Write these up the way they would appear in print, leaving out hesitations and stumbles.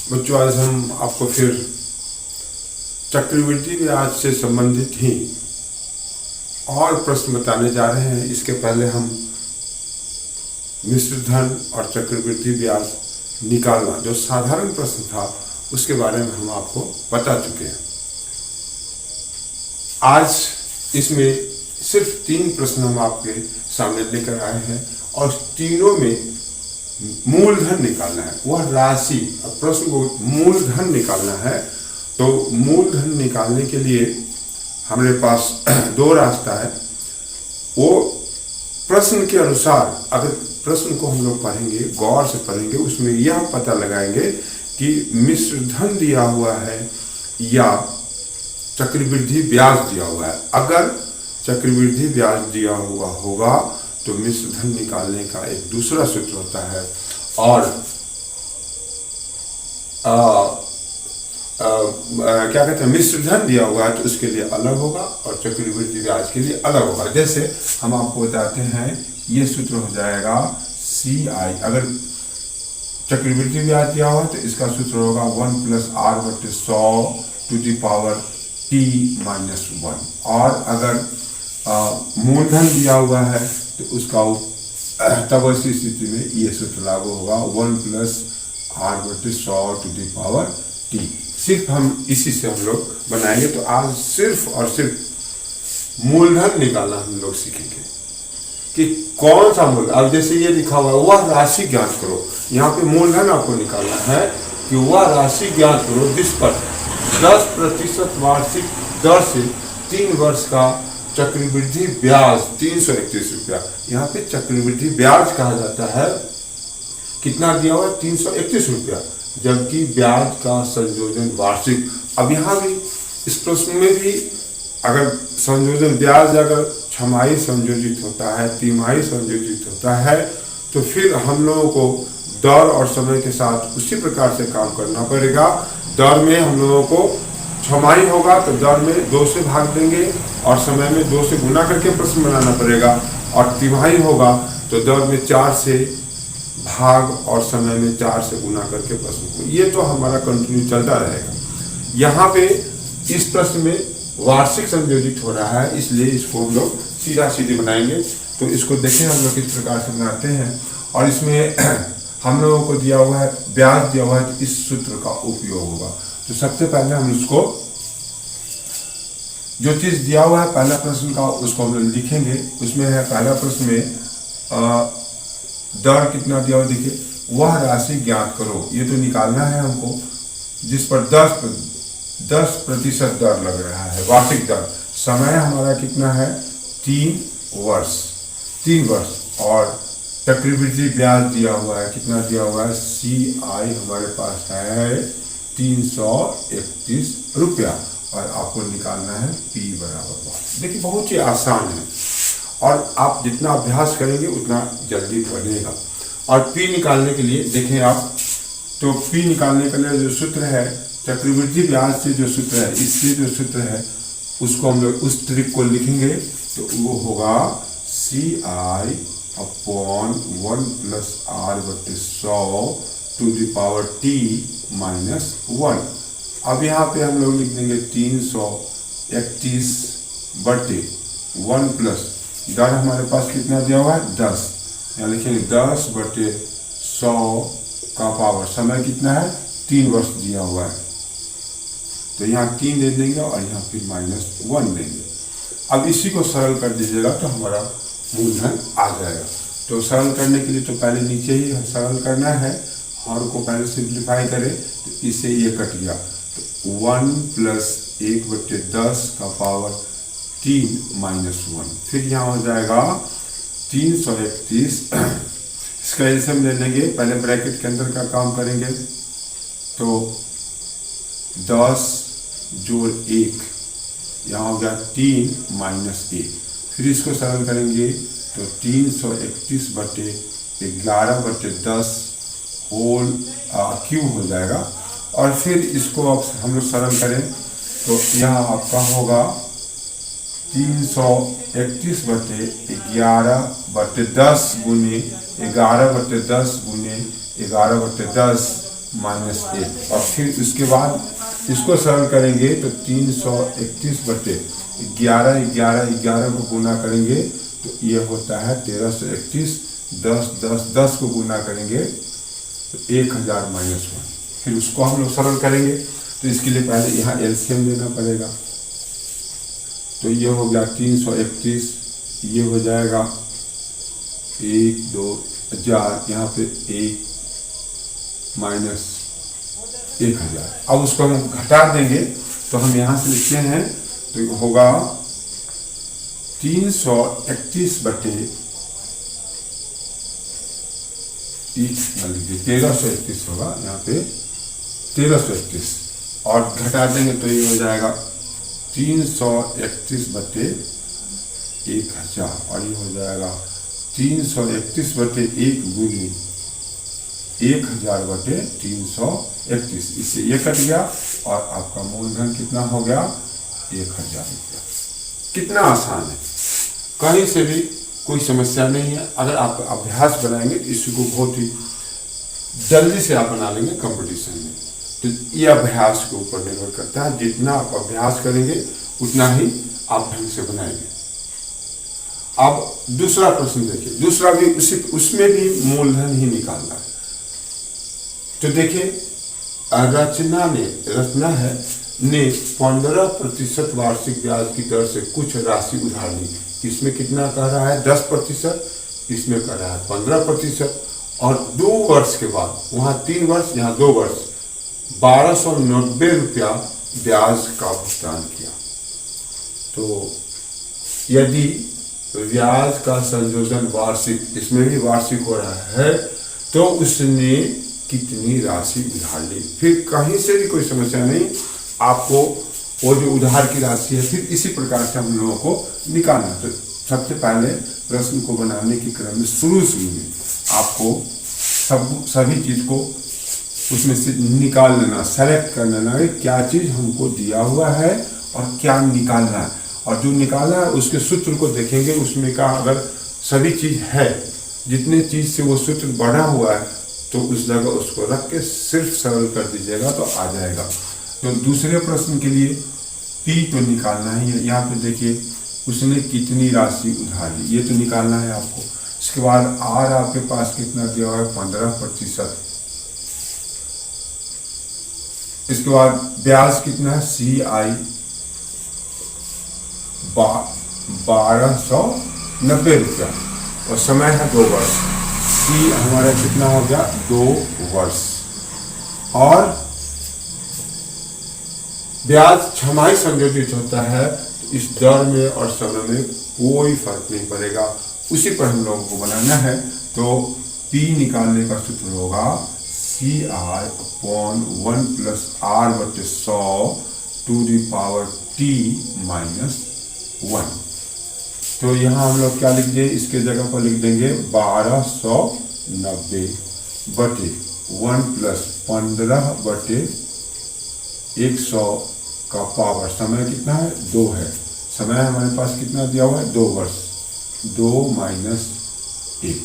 बच्चों, आज हम आपको फिर चक्रवृद्धि ब्याज से संबंधित ही और प्रश्न बताने जा रहे हैं। इसके पहले हम मिश्र धन और चक्रवृद्धि ब्याज निकालना, जो साधारण प्रश्न था, उसके बारे में हम आपको बता चुके हैं। आज इसमें सिर्फ 3 प्रश्न हम आपके सामने लेकर आए हैं और तीनों में मूलधन निकालना है, वह राशि। अब प्रश्न को मूलधन निकालना है, तो मूलधन निकालने के लिए हमारे पास 2 रास्ता है। वो प्रश्न के अनुसार, अगर प्रश्न को हम लोग पढ़ेंगे, गौर से पढ़ेंगे, उसमें यह पता लगाएंगे कि मिश्र धन दिया हुआ है या चक्रवृद्धि ब्याज दिया हुआ है। अगर चक्रवृद्धि ब्याज दिया हुआ होगा तो मिश्र धन निकालने का एक दूसरा सूत्र होता है, और क्या कहते हैं, मिश्र धन दिया हुआ है तो उसके लिए अलग होगा और चक्रवृद्धि ब्याज के लिए अलग होगा। जैसे हम आपको बताते हैं, ये सूत्र हो जाएगा CI। अगर चक्रवृद्धि ब्याज दिया हुआ है तो इसका सूत्र होगा 1+R/100 और अगर मूलधन दिया हुआ है तो उसका तब ऐसी स्थिति में ये सूत्र लागू होगा 1+R/100 सिर्फ हम इसी से हम लोग बनाएंगे। तो आज सिर्फ और सिर्फ मूलधन निकालना हम लोग सीखेंगे कि कौन सा मूल। अब जैसे ये लिखा हुआ है, वह राशि ज्ञात करो। यहाँ पे मूलधन आपको निकालना है कि वह राशि ज्ञात करो जिस पर 10% वार्षिक दर से 3 वर्ष का चक्रवृद्धि ब्याज 331 रुपया। यहाँ पे चक्रवृद्धि ब्याज कहा जाता है। कितना दिया हुआ है? 331 रुपया, जबकि ब्याज का संयोजन वार्षिक। अब यहाँ भी इस प्रश्न में भी अगर संयोजन ब्याज अगर छमाही संयोजित होता है, तिमाही संयोजित होता है, तो फिर हम लोगों को दर और समय के साथ उसी प्रकार से काम करना पड़ेगा। दर में हम लोगों को छमाही होगा तो दर में 2 से भाग देंगे और समय में 2 से गुना करके प्रश्न बनाना पड़ेगा, और तिमाही होगा तो दर में 4 से भाग और समय में 4 से गुना करके प्रश्न को। ये तो हमारा कंटिन्यू चलता रहेगा। यहाँ पे इस प्रश्न में वार्षिक संयोजित हो रहा है, इसलिए इसको हम लोग सीधा सीधी बनाएंगे। तो इसको देखें हम लोग किस प्रकार से बनाते हैं, और इसमें हम लोगों को दिया हुआ है ब्याज दिया हुआ है, तो इस सूत्र का उपयोग होगा। तो सबसे पहले हम इसको जो चीज दिया हुआ है पहला प्रश्न का, उसको हम लोग लिखेंगे। उसमें है पहला प्रश्न में दर कितना दिया हुआ, देखिए, वह राशि ज्ञात करो। ये तो निकालना है हमको जिस पर 10% दर लग रहा है, वार्षिक दर। समय हमारा कितना है? 3 वर्ष। और चक्रवृद्धि ब्याज दिया हुआ है, कितना दिया हुआ है? CI हमारे पास है 331 रुपया, और आपको निकालना है P बराबर 1। देखिए, बहुत ही आसान है और आप जितना अभ्यास करेंगे उतना जल्दी बढ़ेगा। और P निकालने के लिए देखें आप, तो P निकालने के लिए जो सूत्र है, चक्रवृद्धि ब्याज से जो सूत्र है, इससे जो सूत्र है, उसको हम लोग उस ट्रिक को लिखेंगे तो वो होगा CI अपॉन 1+R/100 अब यहाँ पे हम लोग लिख देंगे 331/1 प्लस दर हमारे पास कितना दिया हुआ है? 10। यहाँ लिखेंगे 10/100 का पावर। समय कितना है? 3 वर्ष दिया हुआ है, तो यहाँ 3 दे देंगे और यहाँ फिर -1 देंगे। अब इसी को सरल कर दीजिएगा तो हमारा मूलधन आ जाएगा। तो सरल करने के लिए तो पहले नीचे ही सरल करना है, और को पहले सिंप्लीफाई करें तो इससे ये कट गया। तो 1+1/10 का पावर 3 -1, फिर यहाँ हो जाएगा 331। इसका एलसीएम ले लेंगे, पहले ब्रैकेट के अंदर का काम करेंगे तो 10 जोड़ 1, यहाँ हो गया 3 -1। फिर इसको सरल करेंगे तो 331/11/10 होल क्यूब हो जाएगा। और फिर इसको अब हम लोग सरल करें तो यहाँ आपका होगा 331/11/10 गुने 11/10 गुने 11/10 -1 और फिर उसके बाद इसको सरल करेंगे तो 331 बटे 11 को गुना करेंगे तो ये होता है 1331। 10 को गुना करेंगे तो 1000 -1। फिर उसको हम लोग सरल करेंगे तो इसके लिए पहले यहाँ एलसीएम लेना पड़ेगा। तो ये हो गया 331, ये हो जाएगा 1 2 1000, यहाँ पे 1 -1000। अब उसको हम घटा देंगे तो हम यहाँ से लिखते हैं तो होगा 331 बटे 1331 होगा, यहाँ पे 1331 और घटा देंगे तो ये हो जाएगा 331 बटे 1000 और ये हो जाएगा 331 बटे 1 गुनी 1000 बटे 331। इससे ये कट गया और आपका मूलधन कितना हो गया 1000 रुपया। कितना आसान है, कहीं से भी कोई समस्या नहीं है। अगर आप अभ्यास बनाएंगे तो इसको बहुत ही जल्दी से आप बना लेंगे कंपटीशन में। तो ये अभ्यास के ऊपर निर्भर करता है, जितना आप अभ्यास करेंगे उतना ही आप ढंग से बनाएंगे। अब दूसरा प्रश्न देखिए, दूसरा भी उसमें भी मूलधन ही निकालना है। तो देखिए रचना ने 15% वार्षिक ब्याज की दर से कुछ राशि उधार ली। इसमें कितना कह रहा है 10%, इसमें कह रहा है 15%। और 2 वर्ष के बाद, वहाँ 3 वर्ष यहाँ 2 वर्ष, 1290 रुपया ब्याज का भुगतान किया। तो यदि ब्याज का संयोजन वार्षिक, इसमें भी वार्षिक हो रहा है, तो उसने कितनी राशि उधार ली। फिर कहीं से भी कोई समस्या नहीं, आपको वो जो उधार की राशि है फिर इसी प्रकार से हम लोगों को निकालना। तो सबसे पहले प्रश्न को बनाने के क्रम में शुरू में आपको सभी चीज को उसमें से निकाल लेना, सेलेक्ट कर लेना है क्या चीज हमको दिया हुआ है और क्या निकालना है। और जो निकाला है उसके सूत्र को देखेंगे, उसमें का अगर सभी चीज है, जितने चीज से वो सूत्र बढ़ा हुआ है तो उस जगह उसको रख के सिर्फ सरल कर दीजिएगा तो आ जाएगा। तो दूसरे प्रश्न के लिए पी तो निकालना ही है। यहाँ पे देखिए उसने कितनी राशि उधार ली, ये तो निकालना है आपको। इसके बाद आर आपके पास कितना दिया हुआ है 15%। इसके बाद ब्याज कितना है CI 1290 रुपया और समय है 2 वर्ष। सी हमारा कितना हो गया 2 वर्ष। और ब्याज छमाही संयोजित होता है तो इस दर में और समय में कोई फर्क नहीं पड़ेगा, उसी पर हम लोगों को बनाना है। तो P निकालने का सूत्र होगा CI upon 1 + R/100 to the power T - 1। तो यहाँ हम लोग क्या लिख दें, इसके जगह पर लिख देंगे 1290 बटे 1 + 15/100 का पावर। समय कितना है 2 है। समय हमारे पास कितना दिया हुआ है 2 वर्ष। 2 - 1।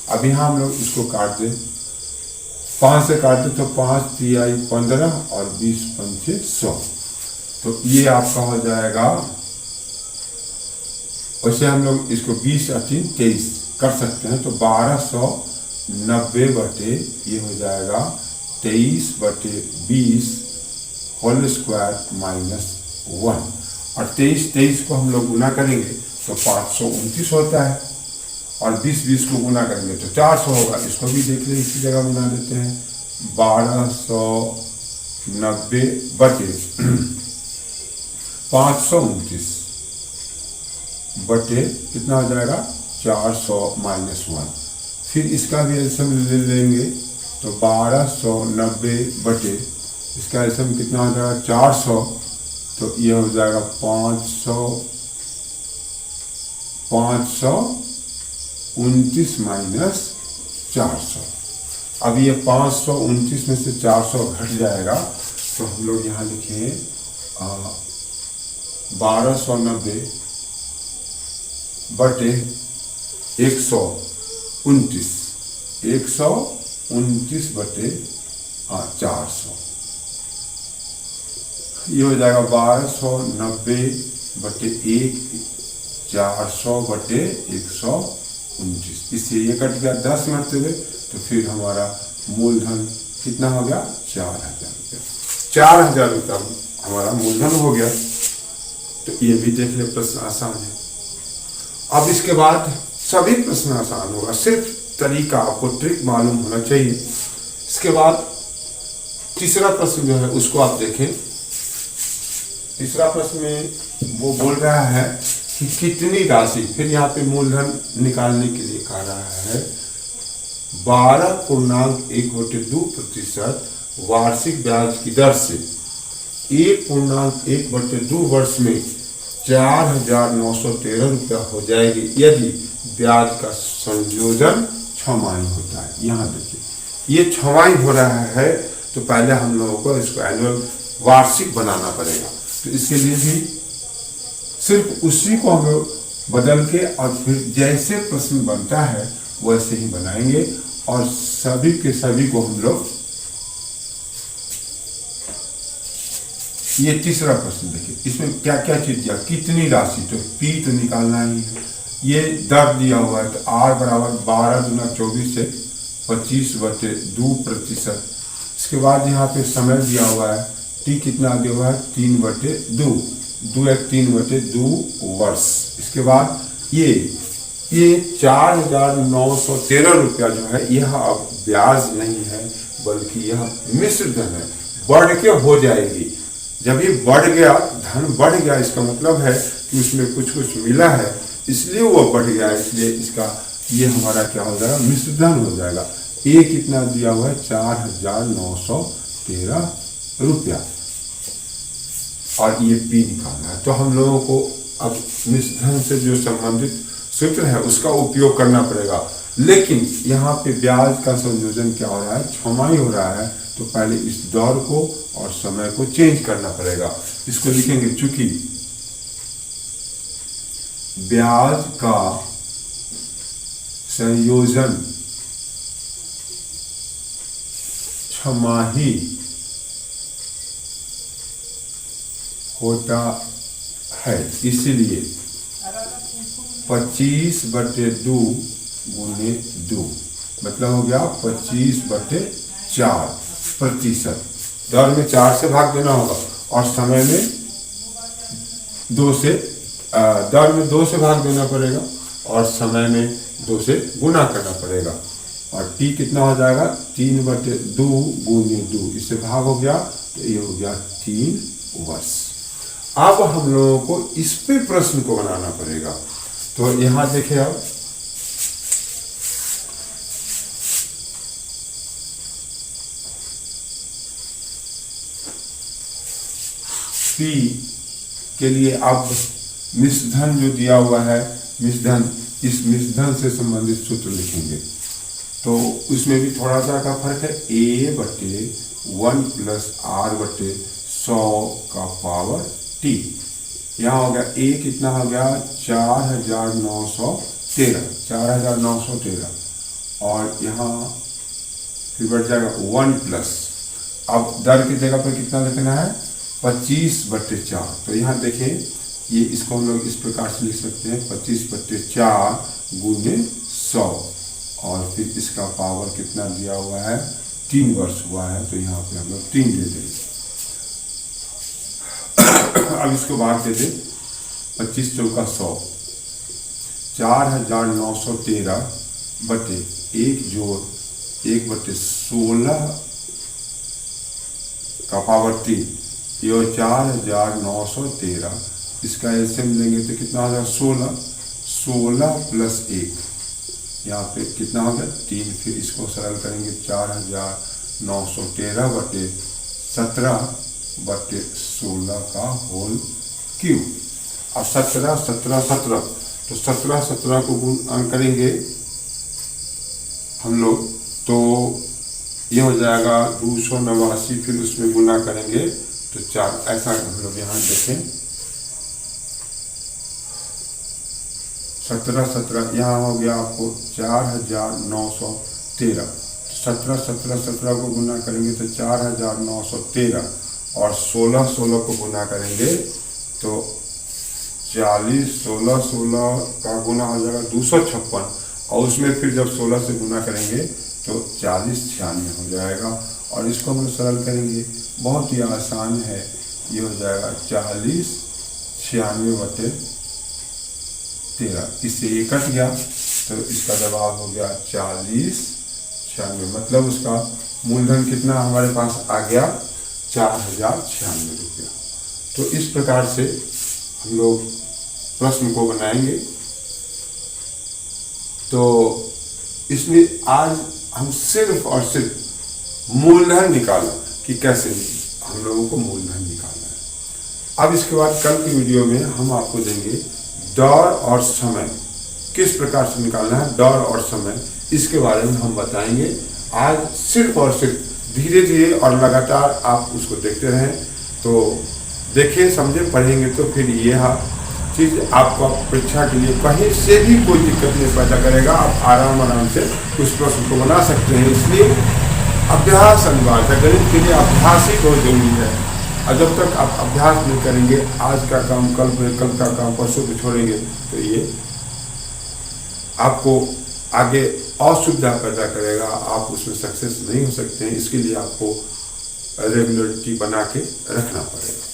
अब यहाँ हम लोग इसको काट दें, 5 से काटते तो 5 3 15 और 20 पंचे 100। तो ये आपका हो जाएगा। वैसे हम लोग इसको 20 और 3 23 कर सकते हैं। तो 1290 बटे ये हो जाएगा 23/20 होल स्क्वायर -1। और 23 को हम लोग गुना करेंगे तो 529 होता है और 20 को गुना करेंगे तो 400 होगा। इसको भी देख लें, इसी जगह बना देते हैं 1290 बटे 529 बटे कितना हो जाएगा 400 -1। फिर इसका भी एल्सियम ले लेंगे तो 1290 बटे इसका एल्सियम कितना हो जाएगा 400। तो ये हो जाएगा 529 - 400। अब ये 529 में से 400 घट जाएगा तो हम लोग यहाँ लिखें 1290 बटे 129 बटे 400, ये हो जाएगा 1290/1, 400/129। इससे ये कट गया 10 मरतबे, तो फिर हमारा मूलधन कितना हो गया? 4000 रुपया। 4000 रुपया हमारा मूलधन हो गया। तो ये भी देख ले, प्रश्न आसान है। अब इसके बाद सभी प्रश्न आसान होगा, सिर्फ तरीका आपको ट्रिक मालूम होना चाहिए। इसके बाद तीसरा प्रश्न जो है उसको आप देखें। तीसरा प्रश्न में वो बोल रहा है कि कितनी राशि, फिर यहाँ पे मूलधन निकालने के लिए कह रहा है 12.1/2% वार्षिक ब्याज की दर से 1.1/2 वर्ष में 4,913 रुपया हो जाएगी यदि ब्याज का संयोजन छमाही होता है। यहाँ देखिए, ये छमाही हो रहा है, तो पहले हम लोगों को इसको एनुअल वार्षिक बनाना पड़ेगा। तो इसके लिए भी सिर्फ उसी को हम लोग बदल के और फिर जैसे प्रश्न बनता है वैसे ही बनाएंगे। और सभी के सभी को हम लोग, ये तीसरा प्रश्न देखिए, इसमें क्या क्या चीज दिया, कितनी राशि, तो पी तो निकालना ही है। ये दर दिया हुआ है, तो आर बराबर 12 गुना 24 से 25/2%। इसके बाद यहाँ पे समय दिया हुआ है, टी कितना दिया हुआ है 3/2, 3/2 वर्ष। इसके बाद ये 4,913 रुपया जो है, यह अब ब्याज नहीं है बल्कि यह मिश्र धन है, बढ़ के हो जाएगी। जब ये बढ़ गया, धन बढ़ गया, इसका मतलब है कि उसमें कुछ कुछ मिला है, इसलिए वो बढ़ गया। इसलिए इसका ये हमारा क्या हो जाएगा, मिश्र धन हो जाएगा। ये कितना दिया हुआ है 4,913 रुपया, और ये पी निकालना है। तो हम लोगों को अब मिश्र धन से जो संबंधित सूत्र है उसका उपयोग करना पड़ेगा। लेकिन यहाँ पे ब्याज का संयोजन क्या हो रहा है, छमाही हो रहा है, तो पहले इस दौर को और समय को चेंज करना पड़ेगा। इसको लिखेंगे, चूंकि ब्याज का संयोजन छमाही होता है, इसलिए 25/2 गुने 2 मतलब हो गया 25/4%। दर में 4 से भाग देना होगा और समय में 2 से, दर में 2 से भाग देना पड़ेगा और समय में 2 से गुना करना पड़ेगा। और टी कितना हो जाएगा 3/2 गुने 2, इससे भाग हो गया, तो ये हो गया 3 वर्ष। अब हम लोगों को इस पे प्रश्न को बनाना पड़ेगा। तो यहां देखिए, अब पी के लिए अब मिश्रधन जो दिया हुआ है, मिश्रधन, इस मिश्रधन से संबंधित सूत्र लिखेंगे। तो उसमें भी थोड़ा सा का फर्क है, A/1 + R/100 टी। यहाँ हो गया A कितना हो गया 4,913, और यहाँ फिर बढ़ जाएगा 1 प्लस, अब दर की जगह पर कितना लिखना है 25/4। तो यहाँ देखें, ये इसको हम लोग इस प्रकार से लिख सकते हैं 25/4 गुने 100, और फिर इसका पावर कितना दिया हुआ है 3 वर्ष हुआ है, तो यहाँ पे हम लोग 3 दे देंगे। अब इसको बाहर दे दें, 25 चौका 100, 4,913/1 जोड़ 1/16 का पावर 3, ये 4,913। इसका एलसीएम लेंगे तो कितना हो जाएगा 16 + 1, यहाँ पे कितना हो गया 3। फिर इसको सरल करेंगे 4,913/17/16 का होल क्यूब। अब 17 17 17, तो 17 17 को गुण करेंगे हम लोग, तो ये हो जाएगा 289, फिर उसमें गुना करेंगे तो 4, ऐसा हम लोग यहाँ देखें 17 17, यहाँ हो गया आपको 4,913, 17 को गुना करेंगे तो 4913 और 16 को गुना करेंगे तो 16 का गुना हो जाएगा 256 और उसमें फिर जब 16 से गुना करेंगे तो 4096 हो जाएगा। और इसको हम सरल करेंगे, बहुत ही आसान है, ये हो जाएगा 4096/13। इससे ये कट गया तो इसका जवाब हो गया 4096। मतलब उसका मूलधन कितना हमारे पास आ गया 4096 रुपया। तो इस प्रकार से हम लोग प्रश्न को बनाएंगे। तो इसमें आज हम सिर्फ और सिर्फ मूलधन निकाला कि कैसे हम लोगों को मूलधन निकालना है। अब इसके बाद कल की वीडियो में हम आपको देंगे दौर और समय किस प्रकार से निकालना है, दौर और समय इसके बारे में हम बताएंगे। आज सिर्फ और सिर्फ धीरे धीरे और लगातार आप उसको देखते रहें, तो देखें समझे पढ़ेंगे तो फिर यह चीज़ आपको परीक्षा के लिए कहीं से भी कोई दिक्कत नहीं पैदा करेगा। आप आराम से उस प्रश्न को बना सकते हैं। इसलिए अभ्यास अनिवार्य है, गणित के लिए अभ्यास ही बहुत जरूरी है। और जब तक आप अभ्यास नहीं करेंगे, आज का काम कल का काम परसों पे छोड़ेंगे, तो ये आपको आगे असुविधा पैदा करेगा, आप उसमें सक्सेस नहीं हो सकते हैं। इसके लिए आपको रेगुलरिटी बना के रखना पड़ेगा।